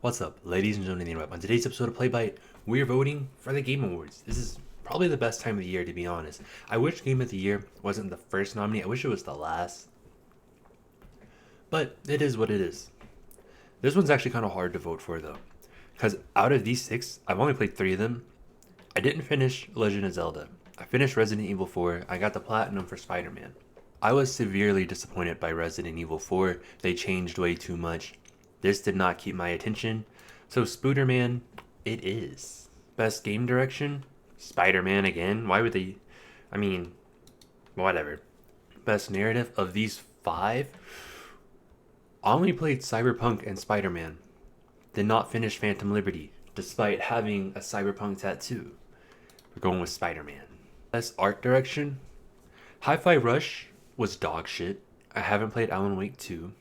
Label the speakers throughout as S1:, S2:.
S1: What's up, ladies and gentlemen? On today's episode of Play Bite, we're voting for the Game Awards. This is probably the best time of the year, to be honest. I wish Game of the Year wasn't the first nominee. I wish it was the last. But it is what it is. This one's actually kind of hard to vote for, though. Because out of these six, I've only played three of them. I didn't finish Legend of Zelda. I finished Resident Evil 4. I got the Platinum for Spider-Man. I was severely disappointed by Resident Evil 4. They changed way too much. This did not keep my attention, so Spooderman, it is. Best game direction? Spider-Man again? Why would they? I mean, whatever. Best narrative of these five? I only played Cyberpunk and Spider-Man. Did not finish Phantom Liberty, despite having a Cyberpunk tattoo. We're going with Spider-Man. Best art direction? Hi-Fi Rush was dog shit. I haven't played Alan Wake 2.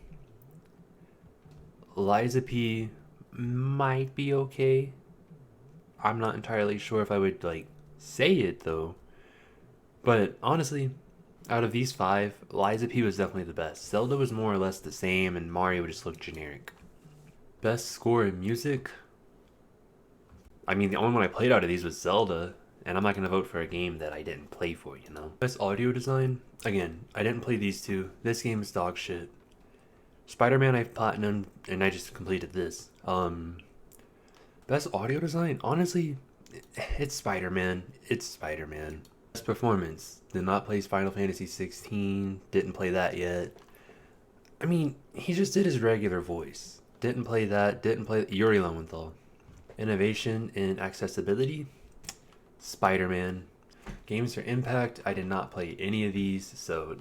S1: Liza P might be okay. I'm not entirely sure if I would say it though. But honestly, out of these five, Liza P was definitely the best. Zelda was more or less the same, and Mario just looked generic. Best score in music? I mean, the only one I played out of these was Zelda, and I'm not gonna vote for a game that I didn't play for, you know? Best audio design? Again, I didn't play these two. This game is dog shit. Spider-Man I've platinumed, and I just completed this. Best audio design? Honestly, it's Spider-Man. It's Spider-Man. Best performance? Did not play Final Fantasy 16. Didn't play that yet. I mean, he just did his regular voice. Didn't play that. Didn't play Yuri Lowenthal. Innovation and accessibility? Spider-Man. Games for Impact? I did not play any of these, so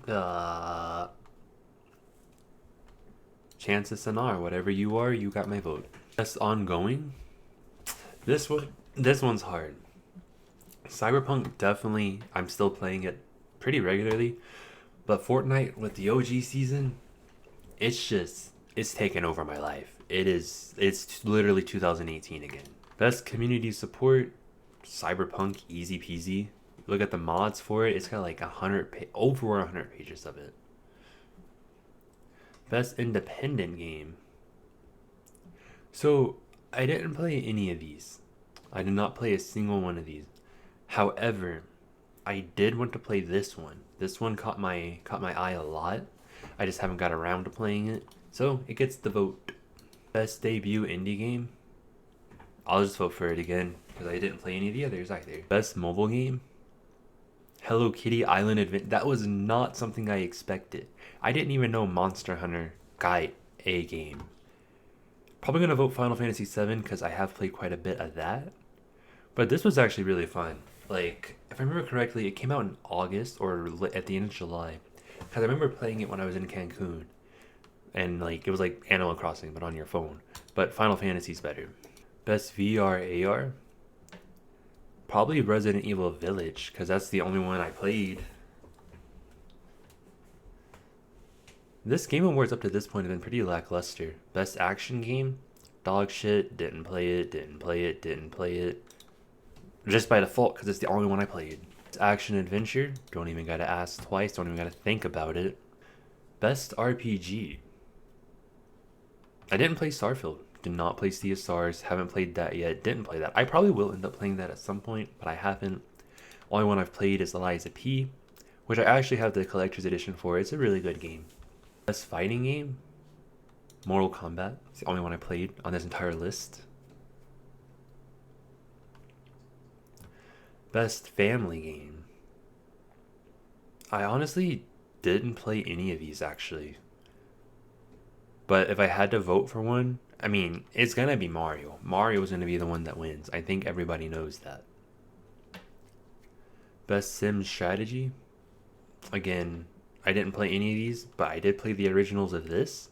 S1: Chances Sonar, whatever you are, you got my vote. Best ongoing? This one's hard. Cyberpunk, definitely, I'm still playing it pretty regularly. But Fortnite with the OG season, it's taken over my life. It's literally 2018 again. Best community support? Cyberpunk, easy peasy. Look at the mods for it. It's got like over 100 pages of it. Best independent game. So, I didn't play any of these. I did not play a single one of these. However, I did want to play this one. This one caught my eye a lot. I just haven't got around to playing it. So, it gets the vote. Best debut indie game. I'll just vote for it again because I didn't play any of the others either. Best mobile game. Hello Kitty Island Adventure. That was not something I expected. I didn't even know Monster Hunter got a game. Probably gonna vote Final Fantasy VII because I have played quite a bit of that. But this was actually really fun. Like, if I remember correctly, it came out in August or at the end of July. Because I remember playing it when I was in Cancun. And it was like Animal Crossing, but on your phone. But Final Fantasy's better. Best VR AR? Probably Resident Evil Village, because that's the only one I played. This Game Awards up to this point have been pretty lackluster. Best action game? Dog shit, didn't play it. Just by default, because it's the only one I played. Action adventure? Don't even gotta ask twice, don't even gotta think about it. Best RPG? I didn't play Starfield. Did not play Sea of Stars. Haven't played that yet. Didn't play that. I probably will end up playing that at some point, but I haven't. Only one I've played is Eliza P, which I actually have the collector's edition for. It's a really good game. Best fighting game? Mortal Kombat. It's the only one I played on this entire list. Best family game? I honestly didn't play any of these actually. But if I had to vote for one, I mean, it's gonna be Mario. Mario is gonna be the one that wins. I think everybody knows that. Best Sim strategy? Again, I didn't play any of these, but I did play the originals of this.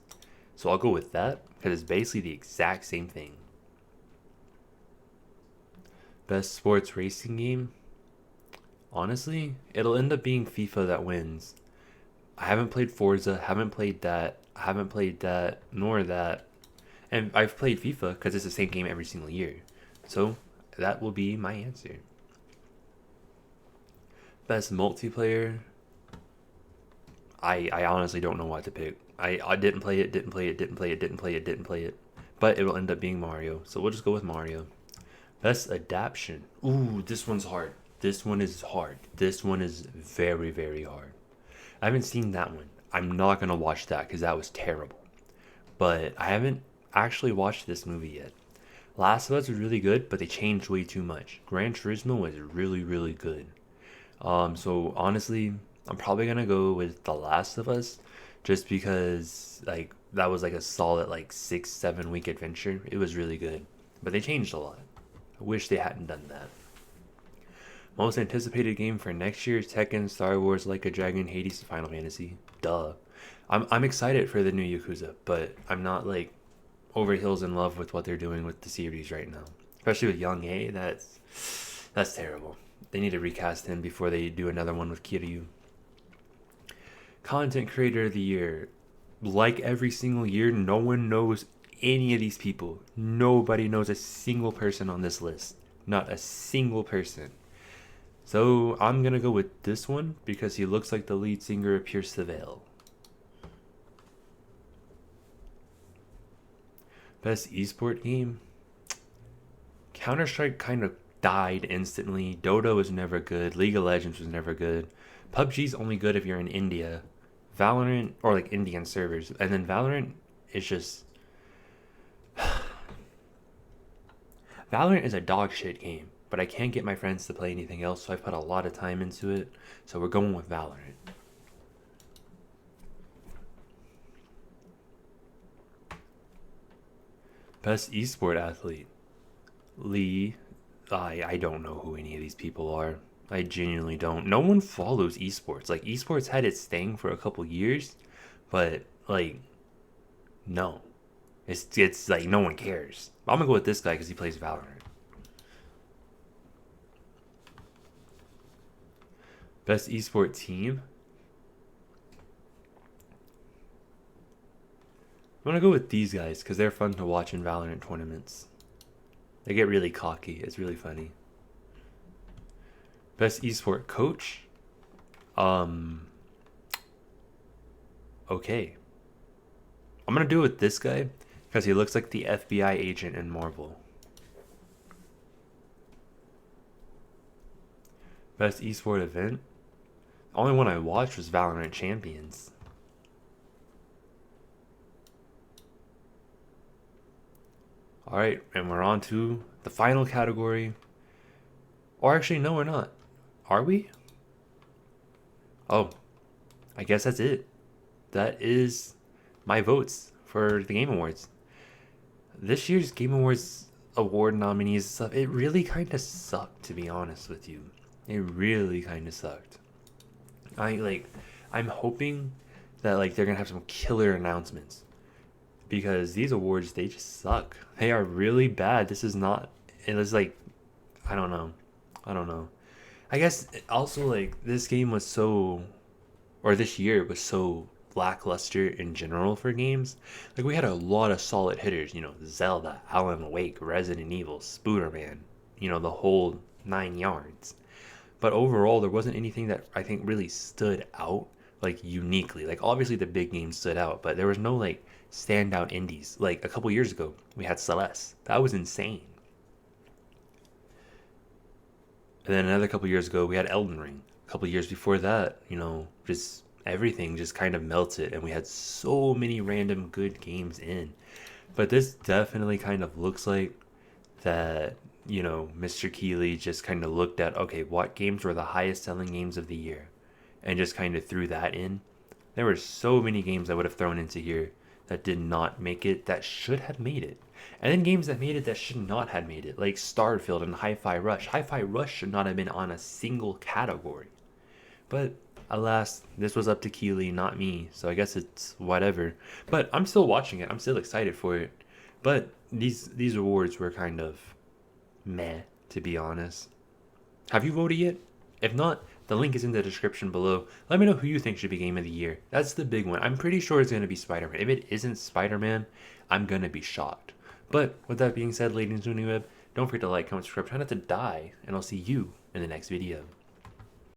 S1: So I'll go with that, because it's basically the exact same thing. Best sports racing game? Honestly, it'll end up being FIFA that wins. I haven't played Forza, haven't played that, nor that. And I've played FIFA because it's the same game every single year. So that will be my answer. Best multiplayer? I honestly don't know what to pick. I didn't play it. but it will end up being Mario. So we'll just go with Mario. Best adaptation. Ooh, this one's hard. This one is hard. This one is very, very hard. I haven't seen that one. I'm not gonna watch that because that was terrible. But I haven't actually watched this movie yet. Last of Us was really good, but they changed way too much. Gran Turismo was really, really good. So honestly, I'm probably gonna go with The Last of Us, just because like that was like a solid like 6, 7 week adventure. It was really good, but they changed a lot. I wish they hadn't done that. Most anticipated game for next year: Tekken, Star Wars, Like a Dragon, Hades, Final Fantasy. Duh. I'm excited for the new Yakuza, but I'm not like over hills in love with what they're doing with the series right now. Especially with Young A, that's terrible. They need to recast him before they do another one with Kiryu. Content Creator of the Year. Like every single year, no one knows any of these people. Nobody knows a single person on this list. Not a single person. So I'm gonna go with this one because he looks like the lead singer of Pierce the Veil. Best esport game? Counter-Strike kind of died instantly. Dota was never good. League of Legends was never good. PUBG's only good if you're in India. Valorant, or like Indian servers. And then Valorant is just... Valorant is a dog shit game, but I can't get my friends to play anything else, so I put a lot of time into it. So we're going with Valorant. Best esport athlete. Lee. I don't know who any of these people are. I genuinely don't. No one follows esports. Like, esports had its thing for a couple years, but like, no. It's like no one cares. I'm gonna go with this guy because he plays Valorant. Best esport team. I'm gonna go with these guys because they're fun to watch in Valorant tournaments. They get really cocky. It's really funny. Best esport coach. Okay. I'm gonna do it with this guy because he looks like the FBI agent in Marvel. Best esport event. The only one I watched was Valorant Champions. Alright, and we're on to the final category. Or actually, no, we're not. Are we? Oh, I guess that's it. That is my votes for the Game Awards. This year's Game Awards award nominees stuff, it really kind of sucked, to be honest with you. It really kind of sucked. I'm hoping that like they're gonna have some killer announcements, because these awards, they just suck. They are really bad. This is not. It was like, I don't know. I guess also like this game was so, or this year was so lackluster in general for games. Like we had a lot of solid hitters. Zelda, Alan Wake, Resident Evil, Spooderman. The whole 9 yards. But overall, there wasn't anything that I think really stood out like uniquely. Like obviously the big games stood out, but there was no like standout indies. Like a couple years ago, we had Celeste. That was insane. And then another couple years ago, we had Elden Ring. A couple years before that, just everything just kind of melted, and we had so many random good games in. But this definitely kind of looks like that, Mr. Keeley just kind of looked at, okay, what games were the highest selling games of the year, and just kind of threw that in. There were so many games I would have thrown into here that did not make it that should have made it. And then games that made it that should not have made it, like Starfield and Hi-Fi Rush. Hi-Fi Rush should not have been on a single category. But alas, this was up to Keeley, not me, so I guess it's whatever. But I'm still watching it. I'm still excited for it. But these awards were kind of meh, to be honest. Have you voted yet? If not, the link is in the description below. Let me know who you think should be Game of the Year. That's the big one. I'm pretty sure it's going to be Spider-Man. If it isn't Spider-Man, I'm going to be shocked. But with that being said, ladies and gentlemen, don't forget to like, comment, subscribe, try not to die, and I'll see you in the next video.